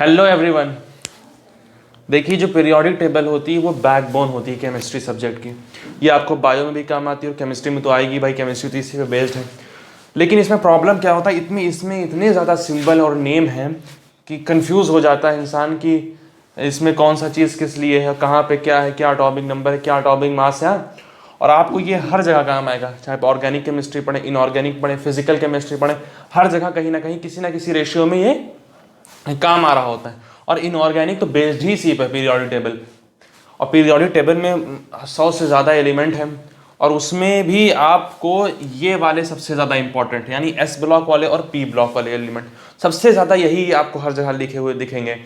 Hello everyone. देखिए, जो periodic table होती है वो बैकबोन होती है केमिस्ट्री सब्जेक्ट की। ये आपको बायो में भी काम आती है और केमिस्ट्री में तो आएगी भाई, केमिस्ट्री तो इसी पे बेस्ड है। लेकिन इसमें प्रॉब्लम क्या होता है, इसमें इतने ज़्यादा सिंबल और नेम हैं कि कंफ्यूज हो जाता है इंसान कि इसमें कौन सा चीज़ किस लिए है, कहाँ पे क्या है, क्या अटॉमिक नंबर है, क्या अटॉमिक मास है। और आपको ये हर जगह काम आएगा, चाहे ऑर्गेनिक केमिस्ट्री पढ़े, इनऑर्गेनिक पढ़े, फिजिकल केमिस्ट्री पढ़े, हर जगह कहीं ना किसी रेशियो में ये काम आ रहा होता है। और इनऑर्गेनिक तो बेस्ड ही इसी पे पीरियोडिक टेबल। और पीरियोडिक टेबल में 100 से ज़्यादा एलिमेंट हैं और उसमें भी आपको ये वाले सबसे ज़्यादा इंपॉर्टेंट है, यानी एस ब्लॉक वाले और पी ब्लॉक वाले एलिमेंट सबसे ज़्यादा यही आपको हर जगह लिखे हुए दिखेंगे।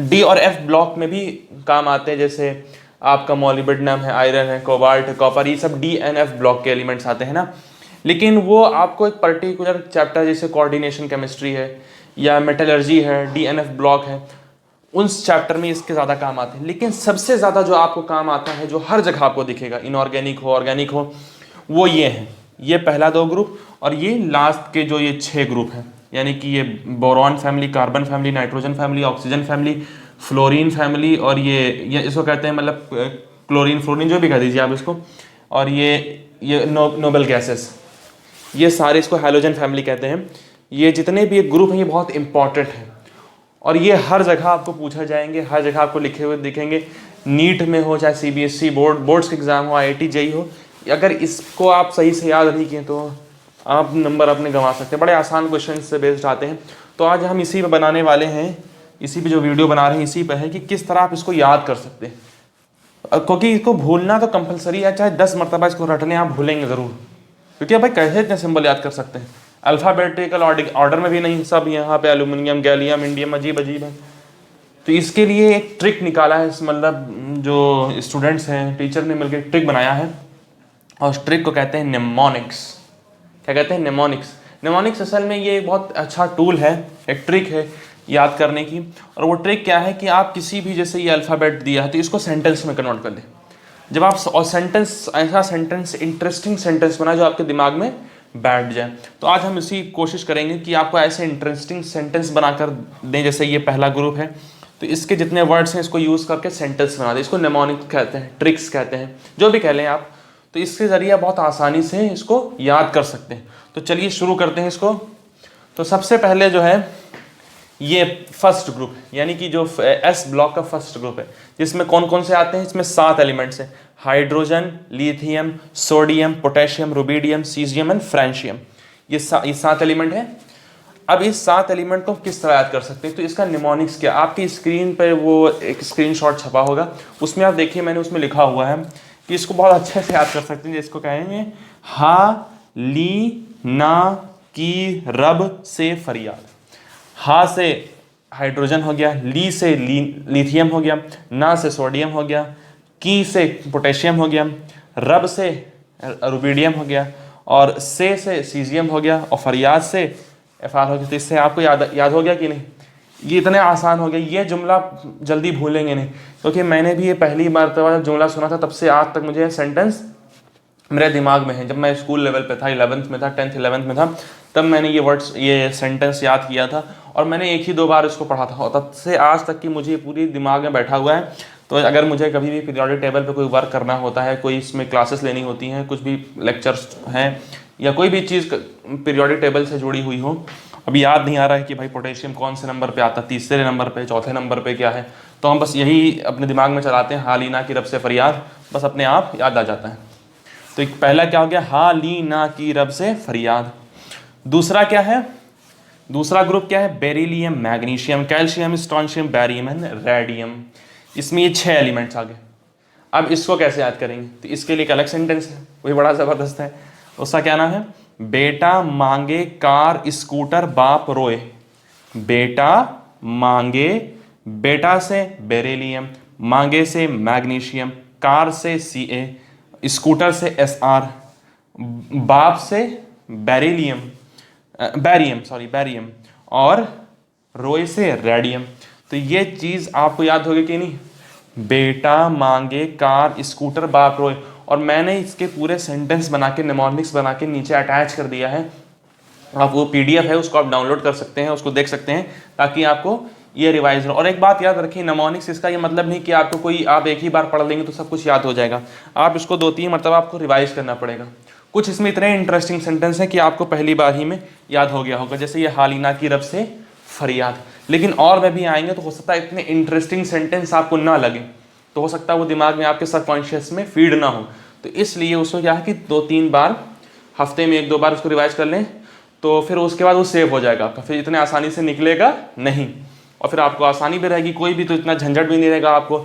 डी और एफ ब्लॉक में भी काम आते हैं, जैसे आपका मॉलिब्डेनम है, आयरन है, कोबाल्ट है, कॉपर, ये सब डी एंड एफ ब्लॉक के एलिमेंट्स आते हैं ना। लेकिन वो आपको एक पर्टिकुलर चैप्टर जैसे कोऑर्डिनेशन केमिस्ट्री है या मेटलर्जी है, डीएनएफ ब्लॉक है, उस चैप्टर में इसके ज़्यादा काम आते हैं। लेकिन सबसे ज़्यादा जो आपको काम आता है, जो हर जगह आपको दिखेगा, इनऑर्गेनिक हो ऑर्गेनिक हो, वो ये है। ये पहला 2 ग्रुप और ये लास्ट के जो ये 6 ग्रुप हैं, यानी कि ये boron family, carbon family, nitrogen family, oxygen family, fluorine family, और ये इसको कहते हैं मतलब क्लोरीन फ्लोरीन जो भी कह दीजिए आप इसको। और ये नोबल गैसेस, ये सारे इसको हैलोजन फैमिली कहते हैं। ये जितने भी ग्रुप हैं ये बहुत इंपॉर्टेंट है और ये हर जगह आपको पूछा जाएंगे, हर जगह आपको लिखे हुए दिखेंगे। नीट में हो, चाहे सीबीएसई बोर्ड्स के एग्जाम हो, आईआईटी जेईई हो, अगर इसको आप सही से याद नहीं किए तो आप नंबर अपने गंवा सकते हैं। बड़े आसान क्वेश्चन से बेस्ड आते हैं। तो आज हम इसी पे बनाने वाले हैं, इसी पे जो वीडियो बना रहे हैं इसी पे है कि किस तरह आप इसको याद कर सकते हैं। क्योंकि इसको भूलना तो कंपलसरी है, चाहे 10 मरतबा इसको रट लें, आप भूलेंगे ज़रूर। क्योंकि भाई कैसे इतने सिंबल याद कर सकते हैं, अल्फ़ाबेटिकल ऑर्डर में भी नहीं, सब यहाँ पे एल्यूमिनियम, गैलियम, इंडियम, अजीब अजीब है। तो इसके लिए एक ट्रिक निकाला है, मतलब जो स्टूडेंट्स हैं, टीचर ने मिलकर ट्रिक बनाया है और उस ट्रिक को कहते हैं निमोनिक्स। क्या कहते हैं? निमोनिक्स। निमोनिक्स असल में ये बहुत अच्छा टूल है, एक ट्रिक है याद करने की। और वो ट्रिक क्या है कि आप किसी भी, जैसे ये अल्फ़ाबेट दिया है तो इसको सेंटेंस में कन्वर्ट कर दें। जब आप और सेंटेंस, ऐसा सेंटेंस, इंटरेस्टिंग सेंटेंस बना जो आपके दिमाग में बैठ जाए। तो आज हम इसी कोशिश करेंगे कि आपको ऐसे इंटरेस्टिंग सेंटेंस बनाकर दें। जैसे ये पहला ग्रुप है तो इसके जितने वर्ड्स हैं इसको यूज़ करके सेंटेंस बना दें। इसको निमोनिक्स कहते हैं, ट्रिक्स कहते हैं, जो भी कह लें आप। तो इसके ज़रिए बहुत आसानी से इसको याद कर सकते हैं। तो चलिए शुरू करते हैं इसको। तो सबसे पहले जो है ये फर्स्ट ग्रुप, यानी कि जो एस ब्लॉक का फर्स्ट ग्रुप है, जिसमें कौन कौन से आते हैं? इसमें 7 एलिमेंट्स हैं। Hydrogen, lithium, sodium, potassium, rubidium, caesium and francium. ये 7 एलिमेंट है। अब इस 7 एलिमेंट को किस तरह याद कर सकते हैं? तो इसका निमोनिक्स क्या, आपकी स्क्रीन पर वो एक स्क्रीनशॉट छपा होगा, उसमें आप देखिए, मैंने उसमें लिखा हुआ है कि इसको बहुत अच्छे से याद कर सकते हैं। जिसको कहेंगे हा ली ना की रब से फरियाद। हा से हाइड्रोजन हो गया, ली से लिथियम हो गया, ना से सोडियम हो गया, की से पोटेशियम हो गया, रब से रुबिडियम हो गया, और से सीजियम हो गया, और फरियाद से एफआर हो गया। तो इससे आपको याद हो गया कि नहीं? ये इतने आसान हो गया, ये जुमला जल्दी भूलेंगे नहीं। क्योंकि मैंने भी ये पहली मरतबा जुमला सुना था, तब से आज तक मुझे सेंटेंस मेरे दिमाग में है। जब मैं स्कूल लेवल पे था, 11th में था, 10th 11th में था, तब मैंने ये वर्ड्स, ये सेंटेंस याद किया था और मैंने 1 ही 2 बार इसको पढ़ा था, और तब से आज तक कि मुझे पूरी दिमाग में बैठा हुआ है। तो अगर मुझे कभी भी पीरियोडिक टेबल पे कोई वर्क करना होता है, कोई इसमें क्लासेस लेनी होती हैं, कुछ भी लेक्चर्स हैं या कोई भी चीज़ पीरियोडिक टेबल से जुड़ी हुई हो, अभी याद नहीं आ रहा है कि भाई पोटेशियम कौन से नंबर पे आता, तीसरे नंबर पे, चौथे नंबर पे क्या है, तो हम बस यही अपने दिमाग में चलाते हैं, हालिना की रब से फरियाद, बस अपने आप याद आ जाता है। तो एक पहला क्या हो गया? हालिना की रब से फरियाद। दूसरा क्या है? दूसरा ग्रुप क्या है? Beryllium, magnesium, calcium, strontium, barium and radium. इसमें ये 6 एलिमेंट्स आ गए। अब इसको कैसे याद करेंगे? तो इसके लिए एक अलग सेंटेंस है, वही बड़ा ज़बरदस्त है। उसका क्या नाम है? बेटा मांगे कार स्कूटर बाप रोए। बेटा मांगे, बेटा से बेरिलियम, मांगे से मैग्नीशियम, कार से Ca, स्कूटर से Sr, बाप से बैरियम, और रोए से रेडियम। तो ये चीज़ आपको याद होगी कि नहीं? बेटा मांगे कार स्कूटर बाप रोए। और मैंने इसके पूरे सेंटेंस बना के, निमोनिक्स बना के नीचे अटैच कर दिया है। आप वो PDF है, उसको आप डाउनलोड कर सकते हैं, उसको देख सकते हैं, ताकि आपको ये रिवाइज। और एक बात याद रखिए, निमोनिक्स इसका ये मतलब नहीं कि आपको कोई आप एक ही बार पढ़ लेंगे तो सब कुछ याद हो जाएगा। आप इसको 2-3 मरतबा आपको रिवाइज करना पड़ेगा। कुछ इसमें इतने इंटरेस्टिंग सेंटेंस हैं कि आपको पहली बार ही में याद हो गया होगा, जैसे ये हालिना की रब से फरियाद। लेकिन और में भी आएंगे तो हो सकता है इतने इंटरेस्टिंग सेंटेंस आपको ना लगे, तो हो सकता है वो दिमाग में आपके सबकॉन्शियस में फीड ना हो। तो इसलिए उसको क्या है कि 2-3 बार, हफ्ते में 1-2 बार उसको रिवाइज कर लें, तो फिर उसके बाद वो सेव हो जाएगा आपका, फिर इतने आसानी से निकलेगा नहीं, और फिर आपको आसानी भी रहेगी, कोई भी तो इतना झंझट भी नहीं रहेगा आपको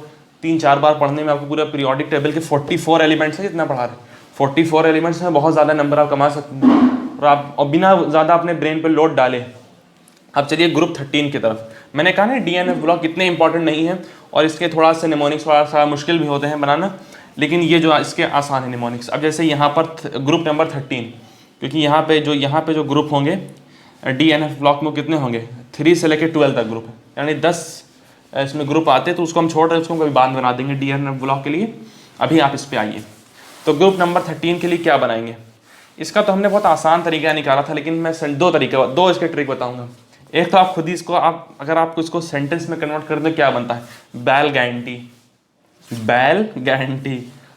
3-4 बार पढ़ने में। आपको पूरा पीरियोडिक टेबल के 44 एलिमेंट्स है, जितना पढ़ा रहे 44 एलिमेंट्स में बहुत ज़्यादा नंबर आप कमा सकते हैं, और बिना ज़्यादा अपने ब्रेन पर लोड डाले। अब चलिए ग्रुप 13 की तरफ। मैंने कहा ना DNF ब्लॉक इतने इंपॉर्टेंट नहीं है, और इसके थोड़ा सा निमोनिक्स थोड़ा सा मुश्किल भी होते हैं बनाना, लेकिन ये जो इसके आसान है निमोनिक्स। अब जैसे यहाँ पर ग्रुप नंबर 13, क्योंकि यहाँ पे जो ग्रुप होंगे DNF ब्लॉक में कितने होंगे, 3 से लेकर 12 तक ग्रुप है, यानी 10 इसमें ग्रुप आते हैं, तो उसको हम छोड़ रहे हैं, उसको कभी बाद में बना देंगे DNF ब्लॉक के लिए। अभी आप इस पर आइए, तो ग्रुप नंबर 13 के लिए क्या बनाएंगे। इसका तो हमने बहुत आसान तरीका निकाला था, लेकिन मैं 2 इसके ट्रिक बताऊंगा। एक तो आप खुद ही इसको अगर आपको इसको सेंटेंस में कन्वर्ट कर दें, क्या बनता है, बैल गारंटी।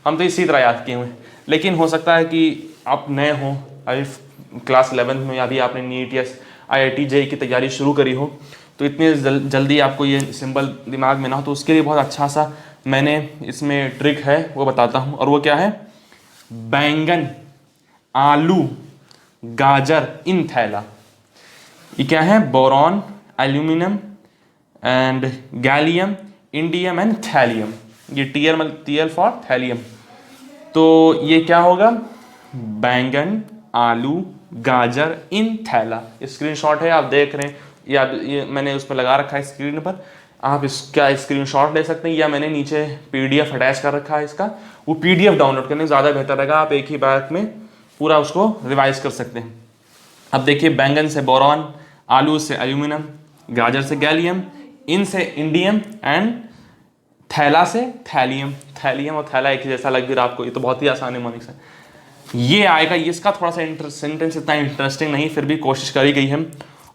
हम तो इसी तरह याद किए हुए हैं, लेकिन हो सकता है कि आप नए हो, अभी क्लास 11 में, अभी आपने नीट या IIT JEE की तैयारी शुरू करी हो, तो इतनी जल्दी आपको ये सिंबल दिमाग में ना हो, तो उसके लिए बहुत अच्छा सा मैंने इसमें ट्रिक है वो बताता हूँ। और वो क्या है, बैंगन, आलू, गाजर इन थैला। ये क्या है, boron, aluminium and gallium, indium and thallium. ये TL फॉर थैलियम। तो ये क्या होगा, बैंगन, आलू, गाजर इन थैला। स्क्रीनशॉट है, आप देख रहे हैं, ये मैंने उस पर लगा रखा है स्क्रीन पर, आप इसका स्क्रीनशॉट ले सकते हैं, या मैंने नीचे PDF अटैच कर रखा है इसका, वो PDF डाउनलोड करने ज़्यादा बेहतर रहेगा, आप एक ही बार में पूरा उसको रिवाइज कर सकते हैं। अब देखिए, बैंगन से बोरॉन, आलू से एल्यूमिनियम, गाजर से गैलियम, इन से इंडियम एंड थैला से थैलियम और थैला एक ही जैसा लग भी रहा आपको, ये तो बहुत ही आसान निमोनिक्स है। ये आएगा, ये इसका थोड़ा सा सेंटेंस इतना इंटरेस्टिंग नहीं, फिर भी कोशिश करी गई है,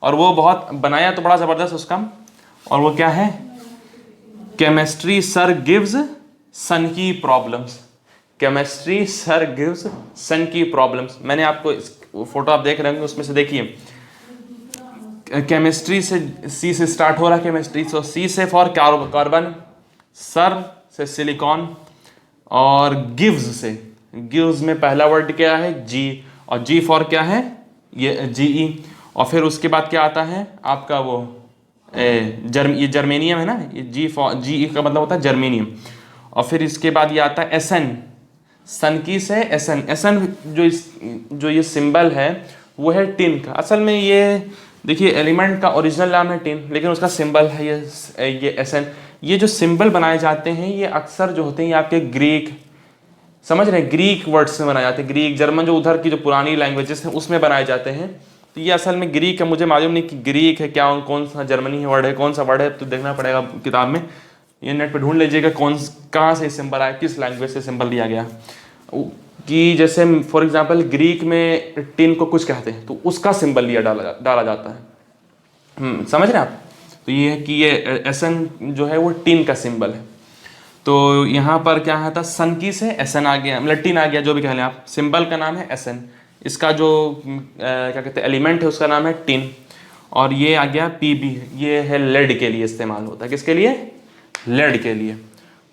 और वो बहुत बनाया तो बड़ा ज़बरदस्त उसका। और वो क्या है, केमिस्ट्री सर गिव्स सन की प्रॉब्लम्स। केमिस्ट्री सर गिव्स सन की प्रॉब्लम्स। मैंने आपको फोटो आप देख रहे होंगे, उसमें से देखिए, केमिस्ट्री से C से स्टार्ट हो रहा है केमिस्ट्री, तो C से फॉर कार्बन, सर से सिलिकॉन, और गिव्स में पहला वर्ड क्या है, G, और G फॉर क्या है, ये GE। और फिर उसके बाद क्या आता है आपका वो ये जर्मेनियम है ना, ये GE का मतलब होता है जर्मेनियम। और फिर इसके बाद ये आता है SN, सन की से SN जो ये सिंबल है वो है टिन का। असल में ये देखिए, एलिमेंट का ओरिजिनल नाम है टिन, लेकिन उसका सिंबल है ये SN। ये जो सिंबल बनाए जाते हैं, ये अक्सर जो होते हैं, ये आपके ग्रीक, समझ रहे हैं, ग्रीक वर्ड से बनाए जाते हैं, ग्रीक जर्मन जो उधर की जो पुरानी लैंग्वेजेस हैं उसमें बनाए जाते हैं। तो ये असल में ग्रीक है, मुझे मालूम नहीं कि ग्रीक है क्या, कौन सा जर्मनी वर्ड है, कौन सा वर्ड है, तो देखना पड़ेगा किताब में, ये नेट पे ढूंढ लीजिएगा कहाँ से सिंबल आया, किस लैंग्वेज से सिंबल दिया गया। कि जैसे फॉर एग्जांपल ग्रीक में टिन को कुछ कहते हैं, तो उसका सिंबल लिया डाला जाता है। समझ रहे हैं आप। तो ये है कि ये SN जो है वो टिन का सिंबल है। तो यहाँ पर क्या है था, सन की से SN आ गया, मतलब टिन आ गया, जो भी कह लें आप। सिंबल का नाम है SN, इसका जो क्या कहते हैं एलिमेंट है उसका नाम है टिन। और ये आ गया PB, ये है लेड के लिए इस्तेमाल होता है, किसके लिए, लेड के लिए।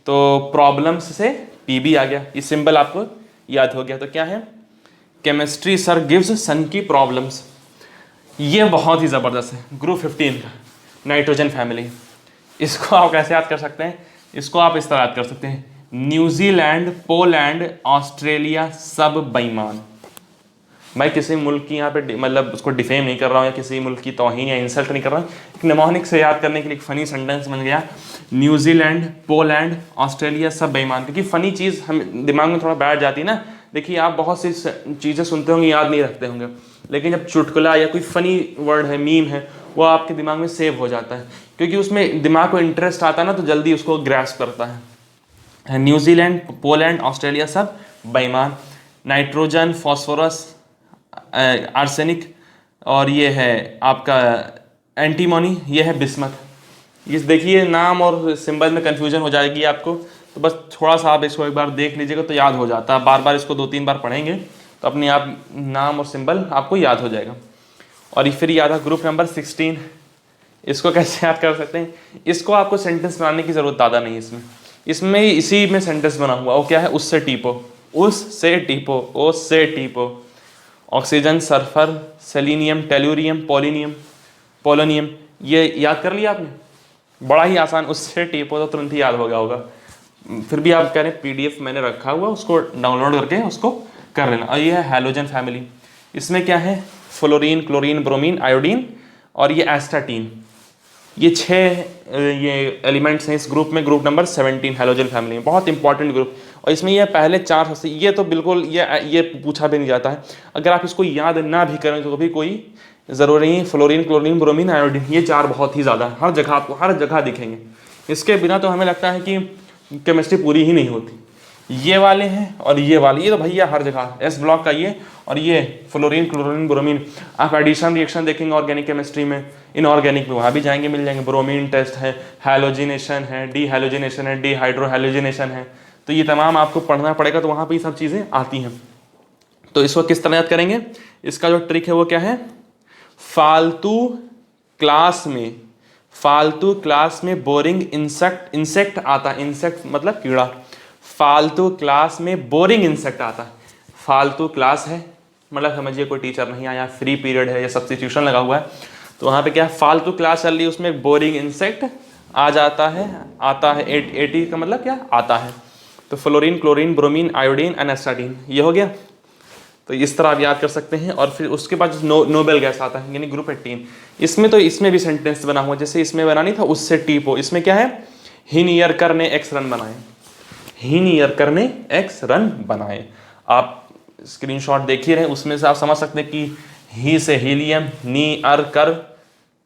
तो प्रॉब्लम्स से PB आ गया, ये सिंबल आपको याद हो गया। तो क्या है, केमिस्ट्री सर गिव्स सन की प्रॉब्लम्स। ये बहुत ही ज़बरदस्त है, ग्रुप 15 का, नाइट्रोजन फैमिली। इसको आप कैसे याद कर सकते हैं, इसको आप इस तरह याद कर सकते हैं, न्यूजीलैंड, पोलैंड, ऑस्ट्रेलिया सब बेईमान। मैं किसी मुल्क की यहाँ पे मतलब उसको डिफेम नहीं कर रहा हूँ, या किसी मुल्क की तौहीन या इंसल्ट नहीं कर रहा हूँ, एक निमोनिक से याद करने के लिए एक फ़नी सेंटेंस बन गया, न्यूजीलैंड, पोलैंड, ऑस्ट्रेलिया सब बेईमान। क्योंकि फ़नी चीज़ हम दिमाग में थोड़ा बैठ जाती है ना। देखिए, आप बहुत सी चीज़ें सुनते होंगे, याद नहीं रखते होंगे, लेकिन जब चुटकुला या कोई फ़नी वर्ड है, मीम है, वो आपके दिमाग में सेव हो जाता है, क्योंकि उसमें दिमाग को इंटरेस्ट आता है ना, तो जल्दी उसको ग्रैस्प करता है। न्यूजीलैंड, पोलैंड, ऑस्ट्रेलिया सब बेईमान। नाइट्रोजन, फॉस्फोरस, आर्सेनिक, और ये है आपका एंटीमोनी, ये है बिस्मथ। ये देखिए नाम और सिंबल में कन्फ्यूजन हो जाएगी आपको, तो बस थोड़ा सा आप इसको एक बार देख लीजिएगा तो याद हो जाता है। बार बार इसको 2-3 बार पढ़ेंगे तो अपने आप नाम और सिंबल आपको याद हो जाएगा। और फिर याद है ग्रुप नंबर 16, इसको कैसे याद कर सकते हैं? इसको आपको सेंटेंस बनाने की ज़रूरत ज़्यादा नहीं है इसमें इसी में सेंटेंस बना हुआ। वो क्या है? उससे टीपो, उससे टीपो, उससे टीपो। Oxygen, sulphur, selenium, tellurium, polonium, ये याद कर लिया आपने? बड़ा ही आसान, उससे टीपो तो तुरंत ही याद हो गया होगा। फिर भी आप कह रहे हैं PDF मैंने रखा हुआ, उसको डाउनलोड करके उसको कर लेना। और ये है हैलोजन फैमिली, इसमें क्या है? फ्लोरीन, क्लोरीन, ब्रोमीन, आयोडीन और ये एस्टाटीन, ये 6 ये एलिमेंट्स हैं इस ग्रुप में, ग्रुप नंबर 17 हैलोजन फैमिली में। बहुत इंपॉर्टेंट ग्रुप। और इसमें ये पहले 4 सबसे, ये तो बिल्कुल ये पूछा भी नहीं जाता है। अगर आप इसको याद ना भी करें तो भी कोई ज़रूरी नहीं। फ्लोरीन, क्लोरीन, ब्रोमीन, आयोडीन, ये 4 बहुत ही ज़्यादा हर जगह आपको हर जगह दिखेंगे। इसके बिना तो हमें लगता है कि केमिस्ट्री पूरी ही नहीं होती। ये वाले हैं और ये वाले, ये तो भैया हर जगह S ब्लॉक का ये, और ये फ्लोरीन, क्लोरीन, ब्रोमीन। आप एडिशन रिएक्शन देखेंगे ऑर्गेनिक केमिस्ट्री में, इनऑर्गेनिक में वहाँ भी जाएंगे, मिल जाएंगे। ब्रोमीन टेस्ट है, हैलोजिनेशन है, डीहैलोजिनेशन है, डीहाइड्रोहैलोजिनेशन है। तो ये तमाम आपको पढ़ना पड़ेगा, तो वहाँ पर ये सब चीज़ें आती हैं। तो इसको किस तरह याद करेंगे? इसका जो ट्रिक है वो क्या है? फालतू क्लास में बोरिंग इंसेक्ट आता है। इंसेक्ट मतलब कीड़ा। फालतू क्लास में बोरिंग इंसेक्ट आता है। फालतू क्लास है मतलब समझिए कोई टीचर नहीं आया, फ्री पीरियड है या सब्स्टिट्यूशन लगा हुआ है, तो वहाँ पे क्या है? फालतू क्लास चल रही है, उसमें एक बोरिंग इंसेक्ट आ जाता है। आता है 80 का मतलब क्या? आता है। तो fluorine, chlorine, bromine, iodine and astatine, ये हो गया। तो इस तरह आप याद कर सकते हैं। और फिर उसके बाद नोबेल गैस आता है, यानी ग्रुप 18। इसमें भी सेंटेंस बना हुआ, जैसे इसमें बना नहीं था उससे टीपो। इसमें क्या है? हिनियरकर ने X रन बनाए, हिनियरकर ने X रन बनाए। आप स्क्रीनशॉट देख ही रहे, उसमें से आप समझ सकते हैं कि ही से हीलियम, नीअरकर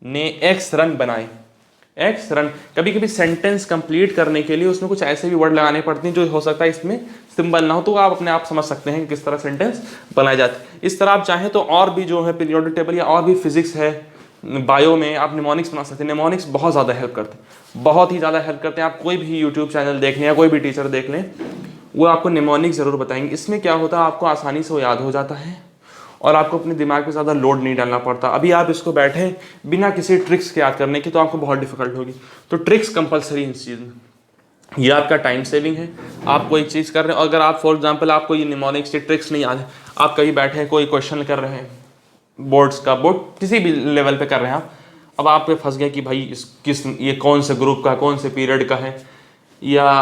ने X रन बनाए। X रन, कभी कभी सेंटेंस कंप्लीट करने के लिए उसमें कुछ ऐसे भी वर्ड लगाने पड़ते हैं जो हो सकता है इसमें सिंबल ना हो, तो आप अपने आप समझ सकते हैं किस तरह सेंटेंस बनाए जाते हैं। इस तरह आप चाहें तो और भी जो है पीरियोडिक टेबल या और भी फिजिक्स है, बायो में आप निमोनिक्स बना सकते हैं। निमोनिक्स बहुत ज़्यादा हेल्प करते हैं, बहुत ही ज़्यादा हेल्प करते हैं। आप कोई भी यूट्यूब चैनल देख लें या कोई भी टीचर देख लें, वो आपको निमोनिक्स ज़रूर बताएंगे। इसमें क्या होता है, आपको आसानी से वो याद हो जाता है और आपको अपने दिमाग पे ज़्यादा लोड नहीं डालना पड़ता। अभी आप इसको बैठे बिना किसी ट्रिक्स के याद करने की, तो आपको बहुत डिफिकल्ट होगी। तो ट्रिक्स कंपलसरी इस चीज़ में, ये आपका टाइम सेविंग है। आप कोई चीज़ कर रहे हैं, अगर आप फॉर एग्जांपल आपको ये निमोनिक्स की ट्रिक्स नहीं याद है, आप कहीं बैठे हैं कोई क्वेश्चन कर रहे हैं, बोर्ड किसी भी लेवल पे कर रहे हैं आप, अब आप पे फंस गए कि भाई ये कौन से ग्रुप का, कौन से पीरियड का है, या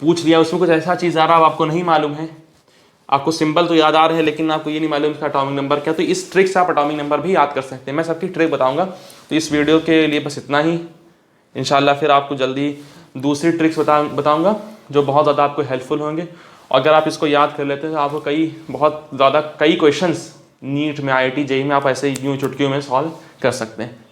पूछ लिया उसमें कुछ ऐसा चीज़ आ रहा है आपको नहीं मालूम है, आपको सिंबल तो याद आ रहे हैं लेकिन आपको ये नहीं मालूम इसका एटॉमिक नंबर क्या, तो इस ट्रिक से आप एटॉमिक नंबर भी याद कर सकते हैं। मैं सबकी ट्रिक बताऊंगा। तो इस वीडियो के लिए बस इतना ही। इंशाल्लाह फिर आपको जल्दी दूसरी ट्रिक्स बताऊंगा जो बहुत ज़्यादा आपको हेल्पफुल होंगे। अगर आप इसको याद कर लेते हैं तो आपको कई क्वेश्चंस नीट में, IIT, JEE में आप ऐसे यूँ चुटकियों में सॉल्व कर सकते हैं।